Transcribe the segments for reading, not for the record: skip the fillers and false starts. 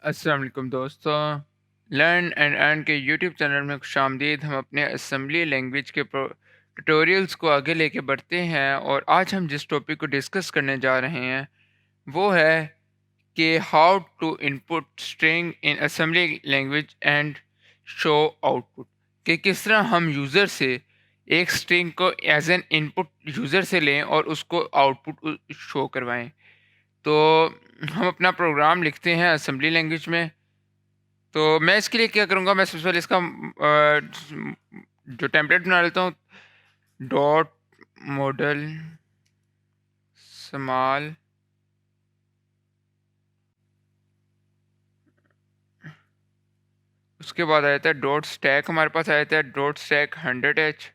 अस्सलाम वालेकुम दोस्तों। लर्न एंड अर्न के यूट्यूब चैनल में खुशामदीद। हम अपने असेंबली लैंग्वेज के ट्यूटोरियल्स को आगे लेके बढ़ते हैं और आज हम जिस टॉपिक को डिस्कस करने जा रहे हैं वो है कि how to input string in assembly language and show output, कि किस तरह हम यूज़र से एक स्ट्रिंग को एज एन इनपुट यूज़र से लें और उसको आउटपुट शो करवाएं। तो हम अपना प्रोग्राम लिखते हैं असेंबली लैंग्वेज में। तो मैं इसके लिए क्या करूँगा, मैं सबसे पहले इसका जो टेम्पलेट बना लेता हूँ। डॉट मॉडल स्मॉल उसके बाद आ जाता है डॉट स्टैक, हमारे पास आ जाता है dot stack 100H।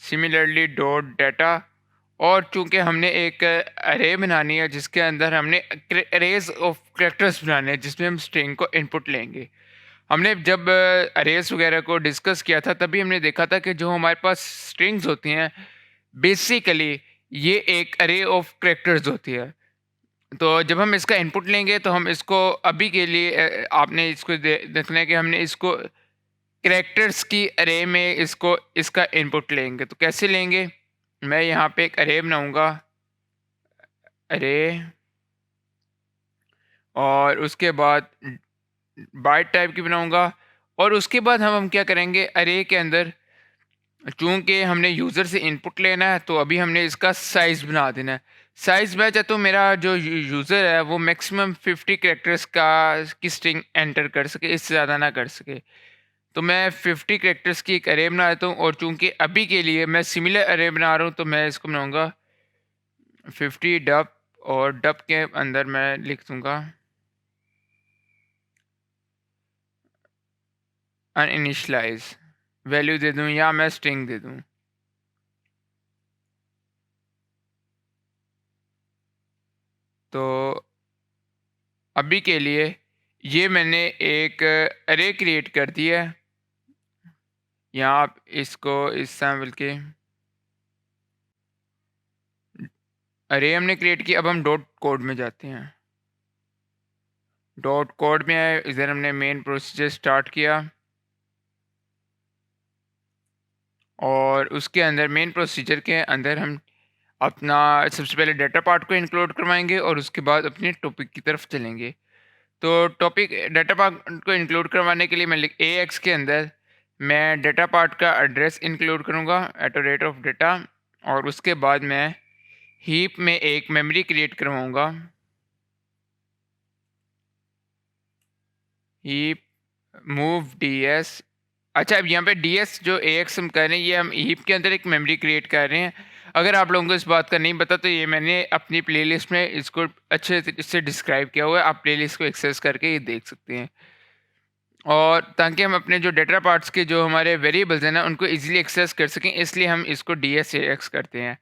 Similarly dot data, और चूंकि हमने एक अरे बनानी है जिसके अंदर हमने अरेज ऑफ कैरेक्टर्स बनाने हैं जिसमें हम स्ट्रिंग को इनपुट लेंगे। हमने जब अरेज वगैरह को डिस्कस किया था तभी हमने देखा था कि जो हमारे पास स्ट्रिंग्स होती हैं बेसिकली ये एक अरे ऑफ कैरेक्टर्स होती है। तो जब हम इसका इनपुट लेंगे तो हम इसको अभी के लिए आपने इसको देखना है कि हमने इसको कैरेक्टर्स की अरे में इसको इसका इनपुट लेंगे। तो कैसे लेंगे, मैं यहाँ पे एक अरे बनाऊँगा, अरे, और उसके बाद बाइट टाइप की बनाऊँगा। और उसके बाद हम क्या करेंगे, अरे के अंदर चूँकि हमने यूज़र से इनपुट लेना है तो अभी हमने इसका साइज़ बना देना है। साइज़ मैं चाहता हूँ मेरा जो यूज़र है वो मैक्सिमम 50 कैरेक्टर्स का की स्ट्रिंग एंटर कर सके, इससे ज़्यादा ना कर सके। तो मैं 50 कैरेक्टर्स की एक अरे बना देता हूँ, और चूँकि अभी के लिए मैं सिमिलर अरे बना रहा हूँ तो मैं इसको बनाऊँगा 50 डब, और डब के अंदर मैं लिख दूँगा अनइनिशियलाइज़, वैल्यू दे दूँ या मैं स्ट्रिंग दे दूँ। तो अभी के लिए ये मैंने एक अरे क्रिएट कर दिया है। यहाँ आप इसको इस तरह के अरे हमने क्रिएट किया। अब हम डॉट कोड में जाते हैं। डॉट कोड में आए, इधर हमने मेन प्रोसीजर स्टार्ट किया और उसके अंदर मेन प्रोसीजर के अंदर हम अपना सबसे पहले डाटा पार्ट को इंक्लूड करवाएंगे और उसके बाद अपने टॉपिक की तरफ चलेंगे। तो टॉपिक डाटा पार्ट को इंक्लूड करवाने के लिए मैं ए एक्स के अंदर मैं डाटा पार्ट का एड्रेस इंक्लूड करूँगा at the rate of data, और उसके बाद मैं हीप में एक मेमोरी क्रिएट करवाऊँगा। Heap move D S. अच्छा, अब यहाँ पे डी एस जो ए एक्स हम कर रहे हैं ये हम हीप के अंदर एक मेमोरी क्रिएट कर रहे हैं। अगर आप लोगों को इस बात का नहीं पता तो ये मैंने अपनी प्लेलिस्ट में इसको अच्छे से डिस्क्राइब किया हुआ है, आप प्लेलिस्ट को एक्सेस करके ये देख सकते हैं। और ताकि हम अपने जो डाटा पार्ट्स के जो हमारे वेरिएबल्स हैं ना उनको इजीली एक्सेस कर सकें, इसलिए हम इसको डी एस ए एक्स करते हैं।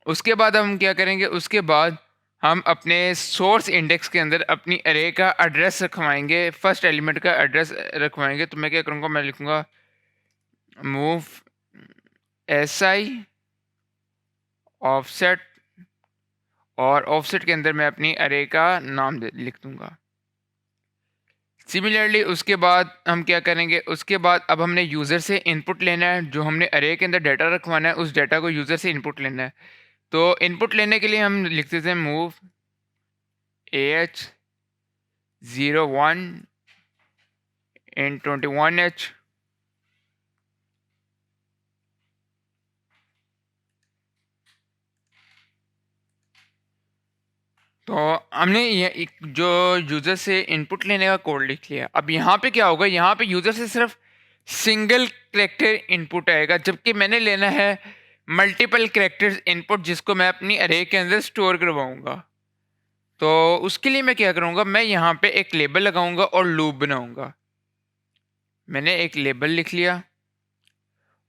उसके बाद हम क्या करेंगे, उसके बाद हम अपने सोर्स इंडेक्स के अंदर अपनी अरे का एड्रेस रखवाएंगे, फर्स्ट एलिमेंट का एड्रेस रखवाएंगे। तो मैं क्या करूँगा, मैं लिखूँगा मूव एस आई ऑफसेट, और ऑफसेट के अंदर मैं अपनी अरे का नाम लिख दूँगा। सिमिलरली उसके बाद हम क्या करेंगे, उसके बाद अब हमने यूज़र से इनपुट लेना है। जो हमने अरे के अंदर डाटा रखवाना है उस डाटा को यूज़र से इनपुट लेना है। तो इनपुट लेने के लिए हम लिख देते हैं मूव AH01 इन 21H। तो हमने ये जो यूज़र से इनपुट लेने का कोड लिख लिया। अब यहाँ पे क्या होगा, यहाँ पे यूज़र से सिर्फ सिंगल कैरेक्टर इनपुट आएगा, जबकि मैंने लेना है मल्टीपल कैरेक्टर्स इनपुट जिसको मैं अपनी अरे के अंदर स्टोर करवाऊँगा। तो उसके लिए मैं क्या करूँगा, मैं यहाँ पे एक लेबल लगाऊँगा और लूप बनाऊँगा। मैंने एक लेबल लिख लिया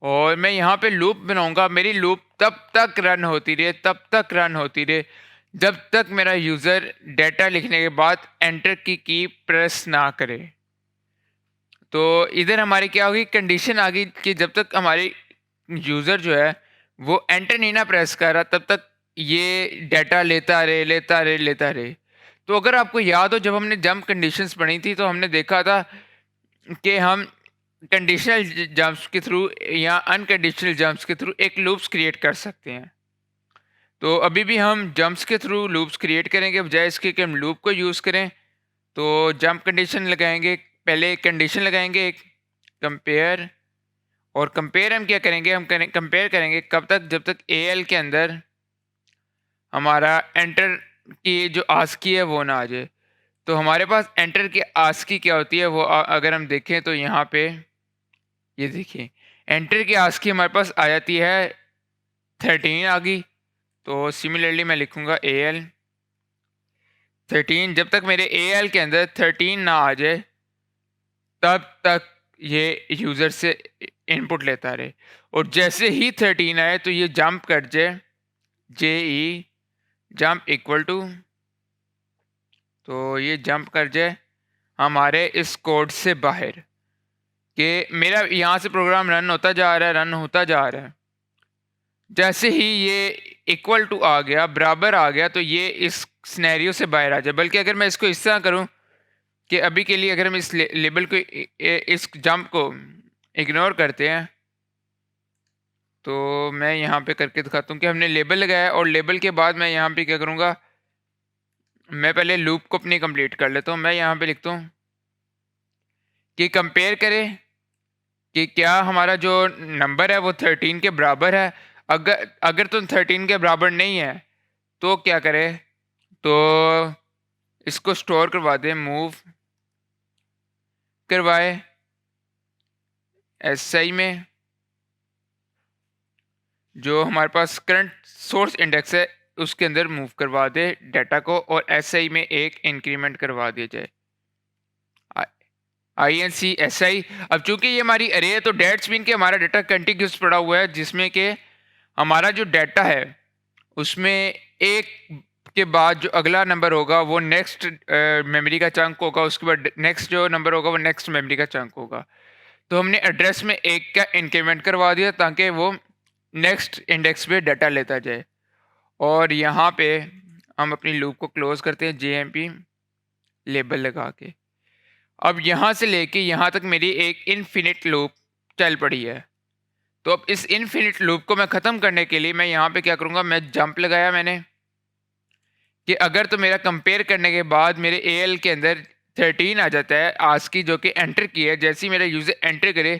और मैं यहाँ पे लूप बनाऊँगा। मेरी लूप तब तक रन होती रहे, तब तक रन होती रहे जब तक मेरा यूज़र डाटा लिखने के बाद एंटर की प्रेस ना करे। तो इधर हमारी क्या होगी, कंडीशन आ गई कि जब तक हमारी यूज़र जो है वो एंटर नहीं ना प्रेस कर रहा तब तक ये डाटा लेता रहे लेता रहे लेता रहे। तो अगर आपको याद हो, जब हमने जंप कंडीशंस पढ़ी थी तो हमने देखा था कि हम कंडीशनल जंप्स के थ्रू या अनकंडीशनल जंप्स के थ्रू एक लूप्स क्रिएट कर सकते हैं। तो अभी भी हम जंप्स के थ्रू लूप्स क्रिएट करेंगे, बजाय इसके कि हम लूप को यूज़ करें। तो जंप कंडीशन लगाएंगे, पहले एक कंडीशन लगाएंगे, एक कंपेयर। और कंपेयर हम क्या करेंगे, हम कंपेयर करेंगे कब तक, जब तक ए एल के अंदर हमारा एंटर की जो आस्की है वो ना आ जाए। तो हमारे पास एंटर की आस्की क्या होती है वो अगर हम देखें तो यहाँ पे ये देखिए, एंटर की आस्की हमारे पास आ जाती है 13 आ गई। तो सिमिलरली मैं लिखूंगा ए एल 13। जब तक मेरे ए एल के अंदर 13 ना आ जाए तब तक ये यूज़र से इनपुट लेता रहे। और जैसे ही 13 आए तो ये जंप कर जाए, जे ई जंप इक्वल टू, तो ये जंप कर जाए हमारे इस कोड से बाहर, कि मेरा यहाँ से प्रोग्राम रन होता जा रहा है, रन होता जा रहा है। जैसे ही ये इक्वल टू आ गया, बराबर आ गया, तो ये इस सिनेरियो से बाहर आ जाए। बल्कि अगर मैं इसको इस तरह करूँ कि अभी के लिए अगर हम इस लेबल को, इस जंप को इग्नोर करते हैं, तो मैं यहाँ पे करके दिखाता हूँ कि हमने लेबल लगाया और लेबल के बाद मैं यहाँ पे क्या करूँगा, मैं पहले लूप को अपनी कंप्लीट कर लेता हूँ। मैं यहाँ पे लिखता हूँ कि कंपेयर करें कि क्या हमारा जो नंबर है वो 13 के बराबर है। अगर अगर तो 13 के बराबर नहीं है तो क्या करें, तो इसको स्टोर करवा दें, मूव करवाए एस आई में, जो हमारे पास करंट सोर्स इंडेक्स है उसके अंदर मूव करवा दे डाटा को, और एस आई में एक इंक्रीमेंट करवा दिया जाए, I N C S I. अब चूंकि ये हमारी अरे है तो डेट्स मीन के हमारा डाटा कंटिन्यूस पड़ा हुआ है, जिसमें कि हमारा जो डाटा है उसमें एक के बाद जो अगला नंबर होगा वो नेक्स्ट मेमोरी का चंक होगा, उसके बाद नेक्स्ट जो नंबर होगा वो नेक्स्ट मेमोरी का चंक होगा। तो हमने एड्रेस में एक का इंक्रीमेंट करवा दिया ताकि वो नेक्स्ट इंडेक्स पे डाटा लेता जाए। और यहाँ पे हम अपनी लूप को क्लोज करते हैं, जे एम पी लेबल लगा के। अब यहाँ से लेके यहाँ तक मेरी एक इनफिनिट लूप चल पड़ी है। तो अब इस इनफिनिट लूप को मैं ख़त्म करने के लिए मैं यहाँ पे क्या करूँगा, मैं जंप लगाया मैंने कि अगर तो मेरा कंपेयर करने के बाद मेरे ए एल के अंदर 13 आ जाता है आस्की जो कि एंटर की है, जैसे ही मेरा यूज़र एंटर करे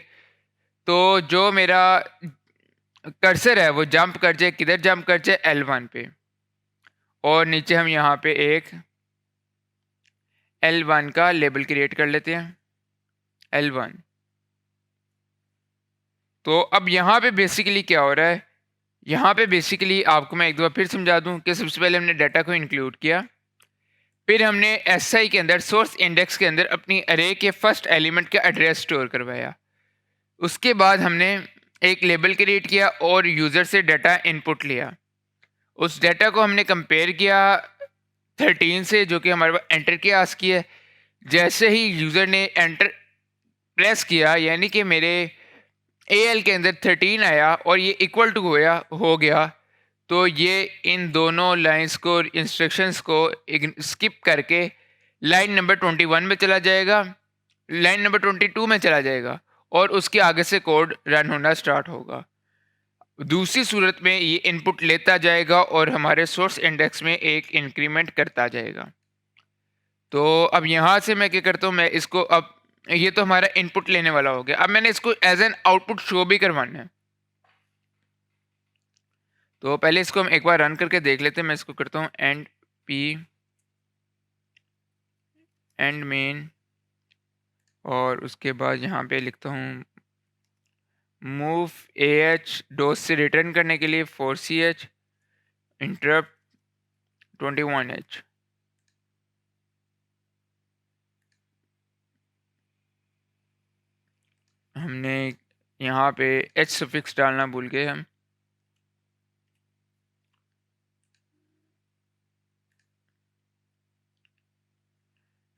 तो जो मेरा कर्सर है वो जंप कर जाए, किधर जंप कर जाए, L1 पे। और नीचे हम यहाँ पे एक L1 का लेबल क्रिएट कर लेते हैं, L1। तो अब यहाँ पे बेसिकली क्या हो रहा है, यहाँ पे बेसिकली आपको मैं एक दफ़ा फिर समझा दूँ कि सबसे पहले हमने डाटा को इंक्लूड किया, फिर हमने एस आई के अंदर सोर्स इंडेक्स के अंदर अपनी अरे के फर्स्ट एलिमेंट का एड्रेस स्टोर करवाया। उसके बाद हमने एक लेबल क्रिएट किया और यूज़र से डाटा इनपुट लिया। उस डाटा को हमने कंपेयर किया 13 से, जो कि हमारे पास एंटर की आस्की है। जैसे ही यूज़र ने एंटर प्रेस किया, यानी कि मेरे ए एल के अंदर 13 आया और ये इक्वल टू हो गया, तो ये इन दोनों लाइंस को, इंस्ट्रक्शंस को स्किप करके लाइन नंबर 21 में चला जाएगा, लाइन नंबर 22 में चला जाएगा और उसके आगे से कोड रन होना स्टार्ट होगा। दूसरी सूरत में ये इनपुट लेता जाएगा और हमारे सोर्स इंडेक्स में एक इंक्रीमेंट करता जाएगा। तो अब यहाँ से मैं क्या करता हूँ, मैं इसको, अब ये तो हमारा इनपुट लेने वाला हो गया, अब मैंने इसको एज एन आउटपुट शो भी करवाना है। तो पहले इसको हम एक बार रन करके देख लेते हैं। मैं इसको करता हूँ एंड पी एंड मेन, और उसके बाद यहाँ पे लिखता हूँ मूव ए एच डोस से रिटर्न करने के लिए 4ch इंटरप्ट 21h। हमने यहाँ पे एच सफिक्स डालना भूल गए हम।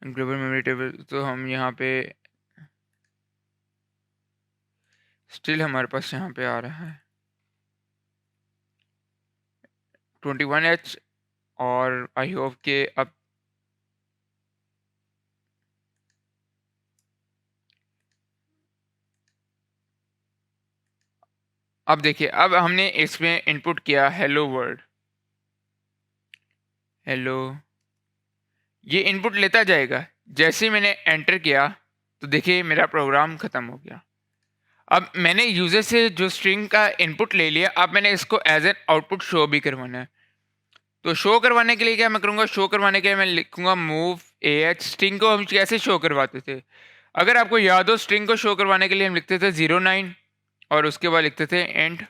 ग्लोबल मेमोरी टेबल, तो हम यहाँ पे स्टिल हमारे पास यहाँ पे आ रहा है 21h, और आई होप के अब अब देखिए, अब हमने इसमें इनपुट किया हेलो वर्ल्ड, हेलो, ये इनपुट लेता जाएगा। जैसे ही मैंने एंटर किया तो देखिए मेरा प्रोग्राम ख़त्म हो गया। अब मैंने यूज़र से जो स्ट्रिंग का इनपुट ले लिया, अब मैंने इसको एज एन आउटपुट शो भी करवाना है। तो शो करवाने के लिए क्या मैं करूँगा, शो करवाने के लिए मैं लिखूँगा मूव ए एच। स्ट्रिंग को हम कैसे शो करवाते थे, अगर आपको याद हो, स्ट्रिंग को शो करवाने के लिए हम लिखते थे 09 और उसके बाद लिखते थे एंड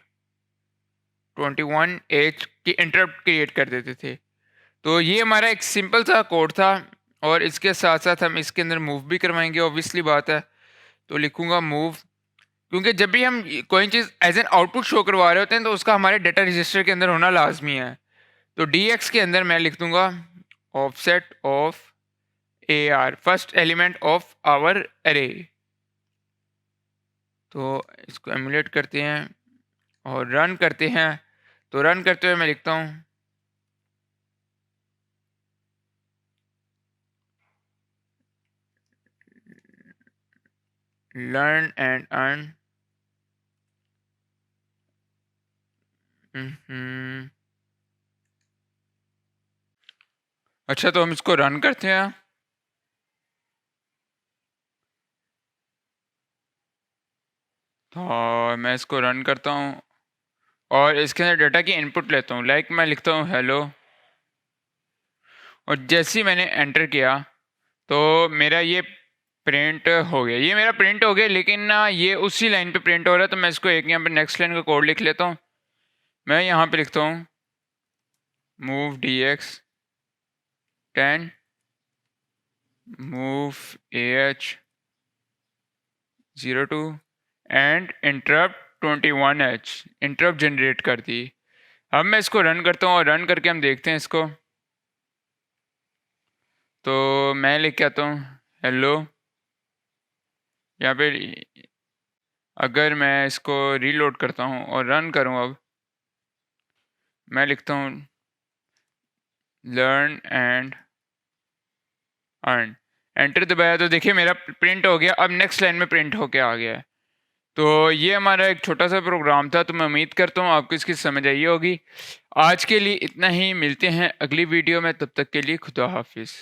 21 एच की इंटरप्ट क्रिएट कर देते थे। तो ये हमारा एक सिंपल सा कोड था, और इसके साथ साथ हम इसके अंदर मूव भी करवाएंगे, ऑब्वियसली बात है। तो लिखूँगा मूव, क्योंकि जब भी हम कोई चीज़ एज एन आउटपुट शो करवा रहे होते हैं तो उसका हमारे डाटा रजिस्टर के अंदर होना लाजमी है। तो डी एक्स के अंदर मैं लिख दूंगा offset of A R, first element of our array. तो इसको एमुलेट करते हैं और रन करते हैं। तो रन करते हुए मैं लिखता हूँ लर्न एंड अर्न। अच्छा, तो हम इसको रन करते हैं। तो मैं इसको रन करता हूँ और इसके अंदर डाटा की इनपुट लेता हूँ। लाइक मैं लिखता हूँ हेलो, और जैसे ही मैंने एंटर किया तो मेरा ये प्रिंट हो गया। ये मेरा प्रिंट हो गया, लेकिन ना ये उसी लाइन पे प्रिंट हो रहा है। तो मैं इसको एक यहाँ पे नेक्स्ट लाइन का कोड लिख लेता हूँ। मैं यहाँ पे लिखता हूँ move D x 10, move A H 02 and interrupt 21 H, interrupt generate कर दी। अब मैं इसको रन करता हूँ और रन करके हम देखते हैं इसको। तो मैं लिख के आता हूँ हेलो, यहाँ पे अगर मैं इसको रीलोड करता हूँ और रन करूँ, अब मैं लिखता हूँ लर्न एंड अर्न, एंटर दबाया तो देखिए मेरा प्रिंट हो गया। अब नेक्स्ट लाइन में प्रिंट होके आ गया है। तो ये हमारा एक छोटा सा प्रोग्राम था। तो मैं उम्मीद करता हूँ आपको इसकी समझ आई होगी। आज के लिए इतना ही, मिलते हैं अगली वीडियो में, तब तक के लिए खुदा हाफिज़।